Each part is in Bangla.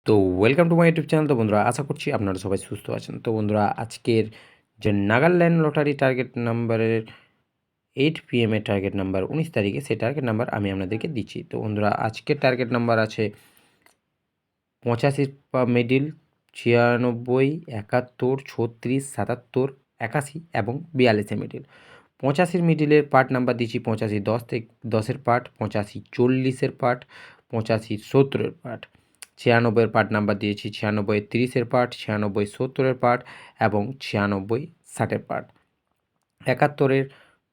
তো welcome to my YouTube channel. তো বন্ধুরা, আশা করছি আপনারা সবাই সুস্থ আছেন। তো বন্ধুরা, আজকের যে নাগাল্যান্ড লটারি টার্গেট নাম্বারের 8 PM এর টার্গেট নাম্বার 19 তারিখে, সেই টার্গেট নাম্বার আমি আপনাদেরকে দিচ্ছি। তো বন্ধুরা, আজকের টার্গেট নাম্বার আছে 85 মিডিল, 96, 71, 36, 77, 81 এবং 42 মিডিল। 85 মিডিলের পার্ট নাম্বার দিচ্ছি 85 10 থেকে 10-এর পার্ট, 85 40-এর পার্ট, 85 70-এর পার্ট। 96-এর পার্ট নাম্বার দিয়েছি 96 30-এর পার্ট, 96 70-এর পার্ট এবং 96 60-এর পার্ট। 71-এর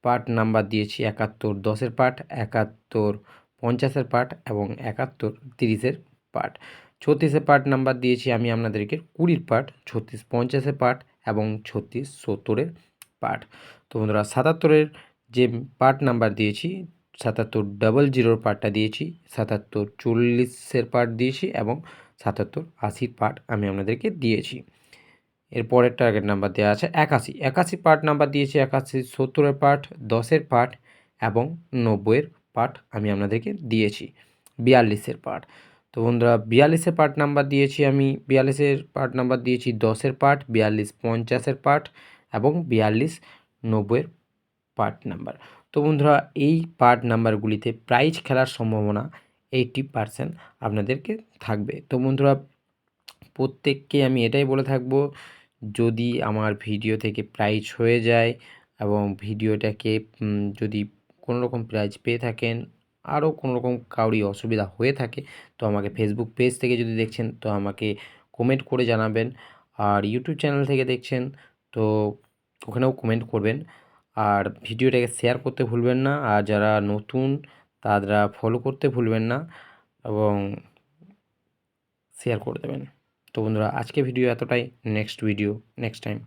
পার্ট নাম্বার দিয়েছি 71 10-এর পার্ট, 71 50-এর পার্ট এবং 71 30-এর পার্ট। 36-এর পার্ট নাম্বার দিয়েছি আমি আপনাদেরকে 20-র পার্ট, 36 50-এর পার্ট এবং 36 70-এর পার্ট। তো বন্ধুরা, 77-এর যে পার্ট নাম্বার দিয়েছি 77 00-র পার্টটা দিয়েছি, 77 40-এর পার্ট দিয়েছি এবং 77 80-র পার্ট আমি আপনাদেরকে দিয়েছি। এর পরের টার্গেট নাম্বার দেওয়া আছে 81। 81 পার্ট নাম্বার দিয়েছি 81 70-এর পার্ট, 10-এর পার্ট এবং 90-এর পার্ট আমি আপনাদেরকে দিয়েছি। 42-এর পার্ট। তো বন্ধুরা, 42-এর পার্ট নাম্বার দিয়েছি আমি 42-এর পার্ট নাম্বার দিয়েছি 10-এর পার্ট, 42 50-এর পার্ট এবং 42 90-এর পার্ট নাম্বার। তো বন্ধুরা, এই পার্ট নাম্বারগুলিতে প্রাইজ খেলার সম্ভাবনা 80% আপনাদেরকে থাকবে। তো বন্ধুরা, প্রত্যেককে আমি এটাই বলে থাকবো, যদি আমার ভিডিও থেকে প্রাইজ হয়ে যায় এবং ভিডিওটাকে যদি কোনো রকম প্রাইজ পেয়ে থাকেন, আরও কোনো রকম কারোরই অসুবিধা হয়ে থাকে, তো আমাকে ফেসবুক পেজ থেকে যদি দেখছেন তো আমাকে কমেন্ট করে জানাবেন। আর ইউটিউব চ্যানেল থেকে দেখছেন তো ওখানেও কমেন্ট করবেন। আর ভিডিওটাকে শেয়ার করতে ভুলবেন না। আর যারা নতুন তারা ফলো করতে ভুলবেন না এবং শেয়ার করে দেবেন। তো বন্ধুরা, আজকে ভিডিও এতটাই। Next video next time.